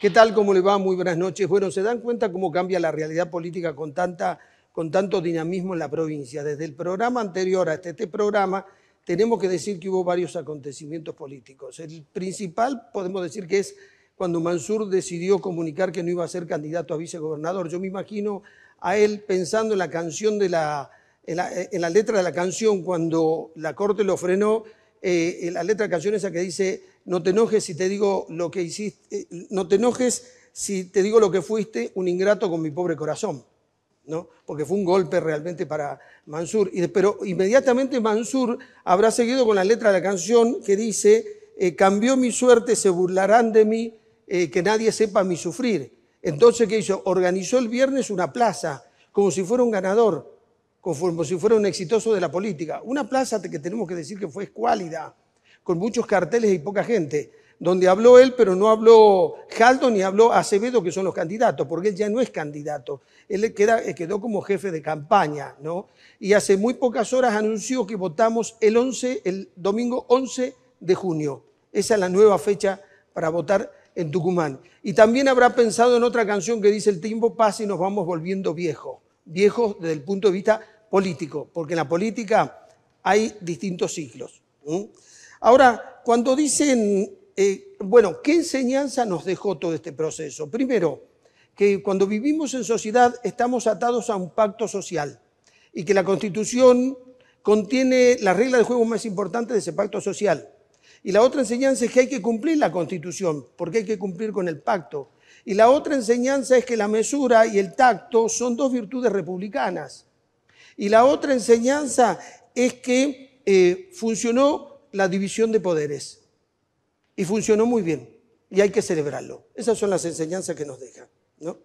¿Qué tal? ¿Cómo le va? Muy buenas noches. Bueno, ¿se dan cuenta cómo cambia la realidad política con tanto dinamismo en la provincia? Desde el programa anterior hasta este programa, tenemos que decir que hubo varios acontecimientos políticos. El principal, podemos decir que es cuando Mansur decidió comunicar que no iba a ser candidato a vicegobernador. Yo me imagino a él pensando en la canción en la letra de la canción, cuando la Corte lo frenó, en la letra de la canción esa que dice: no te enojes si te digo lo que hiciste, no te enojes si te digo lo que fuiste, un ingrato con mi pobre corazón, ¿no? Porque fue un golpe realmente para Mansur. Pero inmediatamente Mansur habrá seguido con la letra de la canción que dice: cambió mi suerte, se burlarán de mí, que nadie sepa mi sufrir. Entonces, ¿qué hizo? Organizó el viernes una plaza, como si fuera un ganador, como si fuera un exitoso de la política. Una plaza que tenemos que decir que fue escuálida, con muchos carteles y poca gente, donde habló él, pero no habló Jaldo ni habló Acevedo, que son los candidatos, porque él ya no es candidato. Él quedó como jefe de campaña, ¿no? Y hace muy pocas horas anunció que votamos el domingo 11 de junio. Esa es la nueva fecha para votar en Tucumán. Y también habrá pensado en otra canción que dice: el tiempo pasa y nos vamos volviendo viejos. Viejos desde el punto de vista político, porque en la política hay distintos ciclos. Ahora, cuando dicen, bueno, ¿qué enseñanza nos dejó todo este proceso? Primero, que cuando vivimos en sociedad estamos atados a un pacto social y que la Constitución contiene las reglas de juego más importantes de ese pacto social. Y la otra enseñanza es que hay que cumplir la Constitución, porque hay que cumplir con el pacto. Y la otra enseñanza es que la mesura y el tacto son dos virtudes republicanas. Y la otra enseñanza es que funcionó la división de poderes. Y funcionó muy bien. Y hay que celebrarlo. Esas son las enseñanzas que nos dejan, ¿no?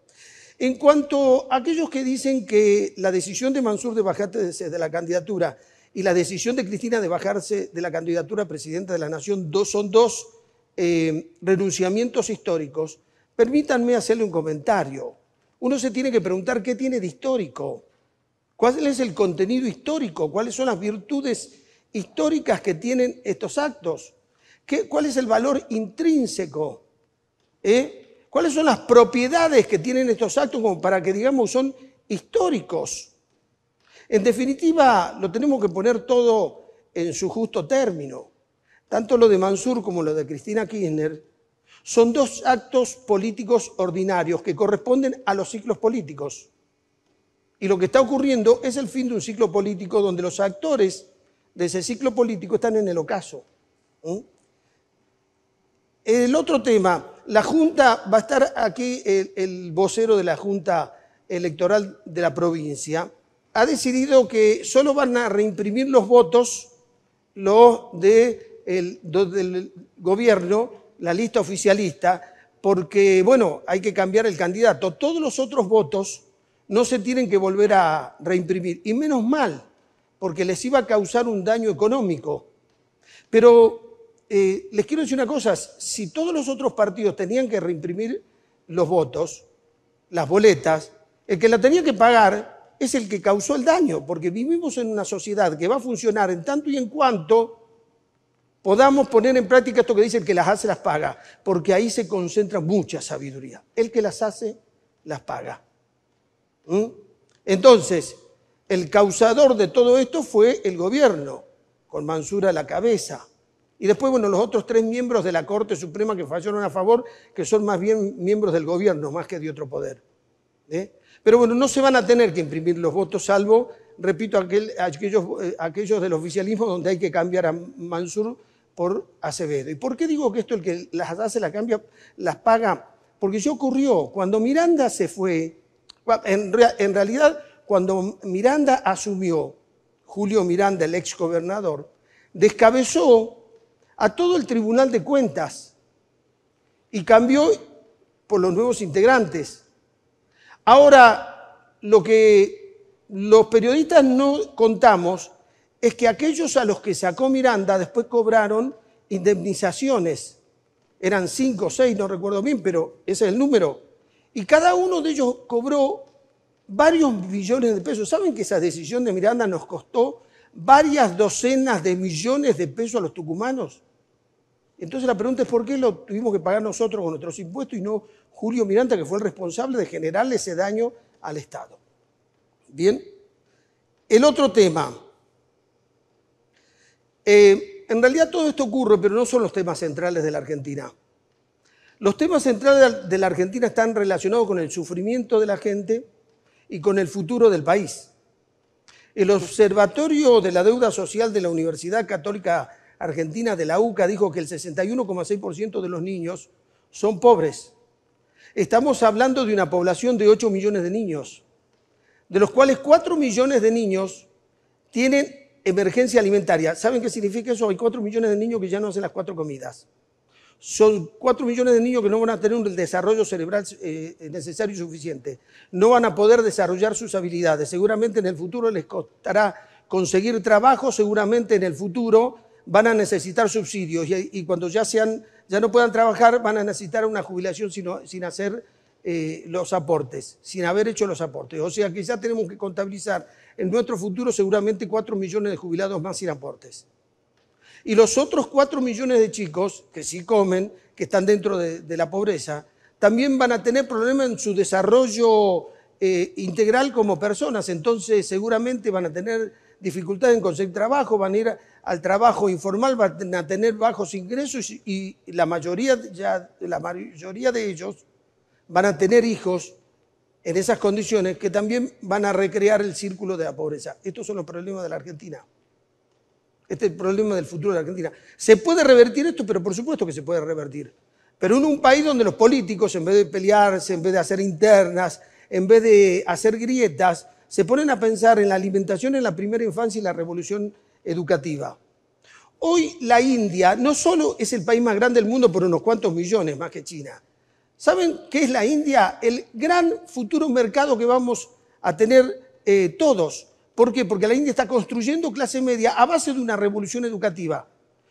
En cuanto a aquellos que dicen que la decisión de Mansur de bajarse de la candidatura y la decisión de Cristina de bajarse de la candidatura a presidenta de la Nación son dos renunciamientos históricos, permítanme hacerle un comentario. Uno se tiene que preguntar qué tiene de histórico, cuál es el contenido histórico, cuáles son las virtudes históricas que tienen estos actos, cuál es el valor intrínseco, cuáles son las propiedades que tienen estos actos como para que digamos son históricos. En definitiva, lo tenemos que poner todo en su justo término. Tanto lo de Mansur como lo de Cristina Kirchner son dos actos políticos ordinarios que corresponden a los ciclos políticos. Y lo que está ocurriendo es el fin de un ciclo político donde los actores de ese ciclo político están en el ocaso. El otro tema, la Junta, va a estar aquí el vocero de la Junta Electoral de la provincia, ha decidido que solo van a reimprimir los votos los del gobierno, la lista oficialista, porque, bueno, hay que cambiar el candidato. Todos los otros votos no se tienen que volver a reimprimir. Y menos mal, porque les iba a causar un daño económico. Pero les quiero decir una cosa, si todos los otros partidos tenían que reimprimir los votos, las boletas, el que la tenía que pagar es el que causó el daño, porque vivimos en una sociedad que va a funcionar en tanto y en cuanto podamos poner en práctica esto que dice: el que las hace las paga, porque ahí se concentra mucha sabiduría. El que las hace las paga. Entonces, el causador de todo esto fue el gobierno, con Mansur a la cabeza. Y después, bueno, los otros 3 miembros de la Corte Suprema que fallaron a favor, que son más bien miembros del gobierno, más que de otro poder. Pero bueno, no se van a tener que imprimir los votos, salvo, repito, aquellos del oficialismo donde hay que cambiar a Mansur por Acevedo. ¿Y por qué digo que esto el que las hace, las cambia, las paga? Porque ya ocurrió, cuando Miranda se fue, en realidad cuando Miranda asumió, Julio Miranda, el ex gobernador, descabezó a todo el Tribunal de Cuentas y cambió por los nuevos integrantes. Ahora, lo que los periodistas no contamos es que aquellos a los que sacó Miranda después cobraron indemnizaciones. Eran 5 o 6, no recuerdo bien, pero ese es el número. Y cada uno de ellos cobró varios millones de pesos. ¿Saben que esa decisión de Miranda nos costó varias docenas de millones de pesos a los tucumanos? Entonces la pregunta es ¿por qué lo tuvimos que pagar nosotros con nuestros impuestos y no Julio Miranda, que fue el responsable de generarle ese daño al Estado? Bien, el otro tema. En realidad todo esto ocurre, pero no son los temas centrales de la Argentina. Los temas centrales de la Argentina están relacionados con el sufrimiento de la gente y con el futuro del país. El Observatorio de la Deuda Social de la Universidad Católica Argentina, de la UCA, dijo que el 61,6% de los niños son pobres. Estamos hablando de una población de 8 millones de niños, de los cuales 4 millones de niños tienen emergencia alimentaria. ¿Saben qué significa eso? Hay 4 millones de niños que ya no hacen las 4 comidas. Son 4 millones de niños que no van a tener un desarrollo cerebral necesario y suficiente. No van a poder desarrollar sus habilidades. Seguramente en el futuro les costará conseguir trabajo, seguramente en el futuro van a necesitar subsidios y cuando ya no puedan trabajar van a necesitar una jubilación sin hacer los aportes, sin haber hecho los aportes. O sea que ya tenemos que contabilizar en nuestro futuro seguramente 4 millones de jubilados más sin aportes. Y los otros 4 millones de chicos que sí comen, que están dentro de la pobreza, también van a tener problemas en su desarrollo integral como personas. Entonces seguramente van a tener dificultades en conseguir trabajo, van a ir al trabajo informal, van a tener bajos ingresos y la mayoría de ellos van a tener hijos en esas condiciones que también van a recrear el círculo de la pobreza. Estos son los problemas de la Argentina. Este es el problema del futuro de la Argentina. ¿Se puede revertir esto? Pero por supuesto que se puede revertir. Pero en un país donde los políticos, en vez de pelearse, en vez de hacer internas, en vez de hacer grietas, se ponen a pensar en la alimentación en la primera infancia y la revolución educativa. Hoy la India no solo es el país más grande del mundo por unos cuantos millones más que China. ¿Saben qué es la India? El gran futuro mercado que vamos a tener todos. ¿Por qué? Porque la India está construyendo clase media a base de una revolución educativa.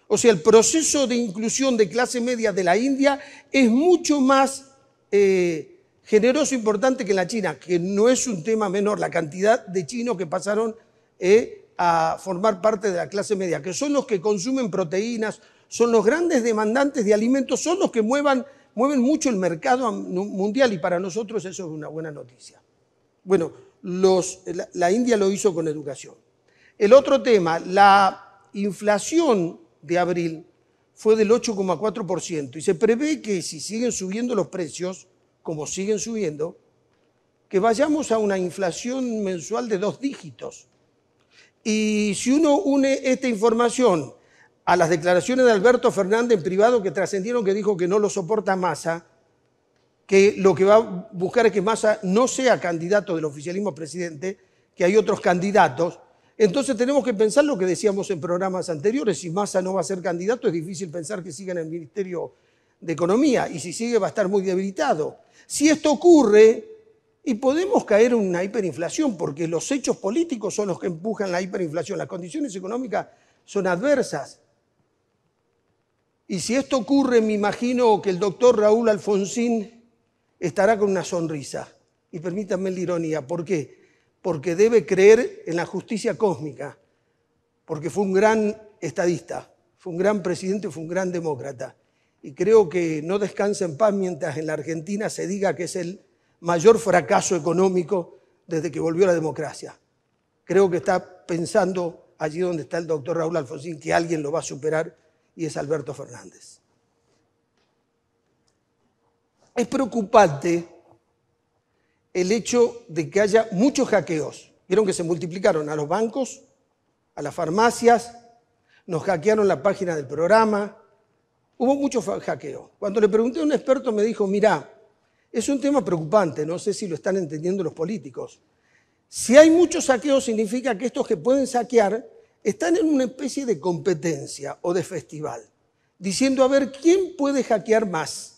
O sea, el proceso de inclusión de clase media de la India es mucho más generoso e importante que en la China, que no es un tema menor, la cantidad de chinos que pasaron a formar parte de la clase media, que son los que consumen proteínas, son los grandes demandantes de alimentos, son los que mueven mucho el mercado mundial y para nosotros eso es una buena noticia. Bueno, la India lo hizo con educación. El otro tema, la inflación de abril fue del 8,4% y se prevé que si siguen subiendo los precios, como siguen subiendo, que vayamos a una inflación mensual de 2 dígitos. Y si uno une esta información a las declaraciones de Alberto Fernández en privado que trascendieron, que dijo que no lo soporta Massa, que lo que va a buscar es que Massa no sea candidato del oficialismo presidente, que hay otros candidatos, entonces tenemos que pensar lo que decíamos en programas anteriores. Si Massa no va a ser candidato, es difícil pensar que siga en el Ministerio de Economía, y si sigue va a estar muy debilitado. Si esto ocurre, y podemos caer en una hiperinflación, porque los hechos políticos son los que empujan la hiperinflación, las condiciones económicas son adversas. Y si esto ocurre, me imagino que el doctor Raúl Alfonsín estará con una sonrisa. Y permítanme la ironía, ¿por qué? Porque debe creer en la justicia cósmica, porque fue un gran estadista, fue un gran presidente, fue un gran demócrata. Y creo que no descansa en paz mientras en la Argentina se diga que es el mayor fracaso económico desde que volvió la democracia. Creo que está pensando allí donde está el doctor Raúl Alfonsín que alguien lo va a superar y es Alberto Fernández. Es preocupante el hecho de que haya muchos hackeos. Vieron que se multiplicaron a los bancos, a las farmacias, nos hackearon la página del programa, hubo mucho hackeo. Cuando le pregunté a un experto me dijo, mirá, es un tema preocupante, no sé si lo están entendiendo los políticos. Si hay muchos saqueos significa que estos que pueden saquear están en una especie de competencia o de festival, diciendo a ver quién puede hackear más.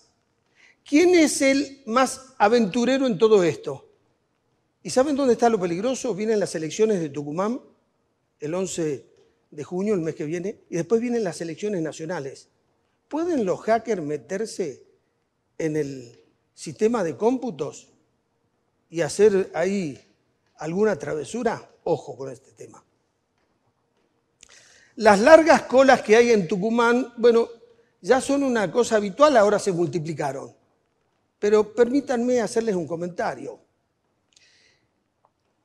¿Quién es el más aventurero en todo esto? ¿Y saben dónde está lo peligroso? Vienen las elecciones de Tucumán, el 11 de junio, el mes que viene, y después vienen las elecciones nacionales. ¿Pueden los hackers meterse en el sistema de cómputos y hacer ahí alguna travesura? Ojo con este tema. Las largas colas que hay en Tucumán, bueno, ya son una cosa habitual, ahora se multiplicaron. Pero permítanme hacerles un comentario.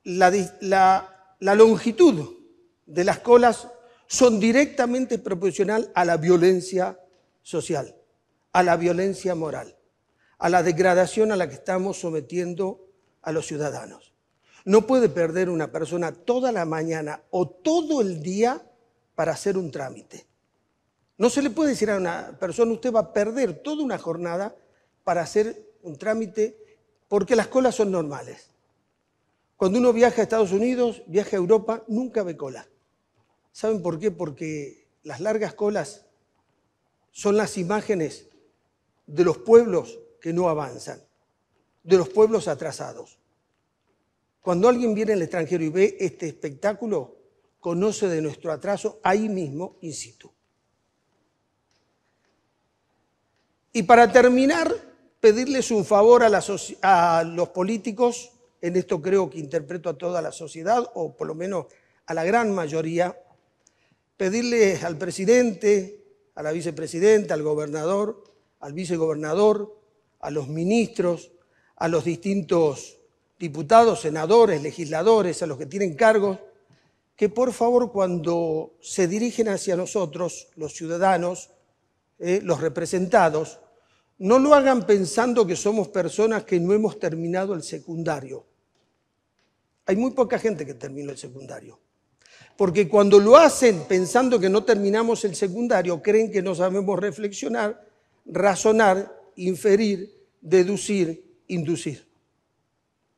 La longitud de las colas son directamente proporcional a la violencia social, a la violencia moral, a la degradación a la que estamos sometiendo a los ciudadanos. No puede perder una persona toda la mañana o todo el día para hacer un trámite. No se le puede decir a una persona, usted va a perder toda una jornada para hacer un trámite porque las colas son normales. Cuando uno viaja a Estados Unidos, viaja a Europa, nunca ve cola. ¿Saben por qué? Porque las largas colas son las imágenes de los pueblos que no avanzan, de los pueblos atrasados. Cuando alguien viene al extranjero y ve este espectáculo, conoce de nuestro atraso ahí mismo, in situ. Y para terminar, pedirles un favor a los políticos, en esto creo que interpreto a toda la sociedad, o por lo menos a la gran mayoría, pedirles al presidente, a la vicepresidenta, al gobernador, al vicegobernador, a los ministros, a los distintos diputados, senadores, legisladores, a los que tienen cargos, que por favor cuando se dirigen hacia nosotros, los ciudadanos, los representados, no lo hagan pensando que somos personas que no hemos terminado el secundario. Hay muy poca gente que terminó el secundario. Porque cuando lo hacen pensando que no terminamos el secundario, creen que no sabemos reflexionar, razonar, inferir, deducir, inducir.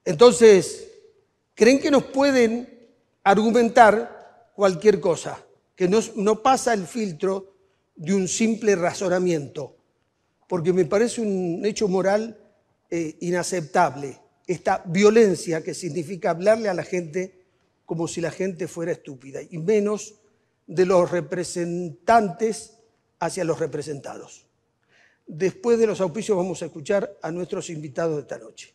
Entonces, creen que nos pueden argumentar cualquier cosa, que no pasa el filtro de un simple razonamiento, porque me parece un hecho moral inaceptable, esta violencia que significa hablarle a la gente como si la gente fuera estúpida, y menos de los representantes hacia los representados. Después de los auspicios vamos a escuchar a nuestros invitados de esta noche.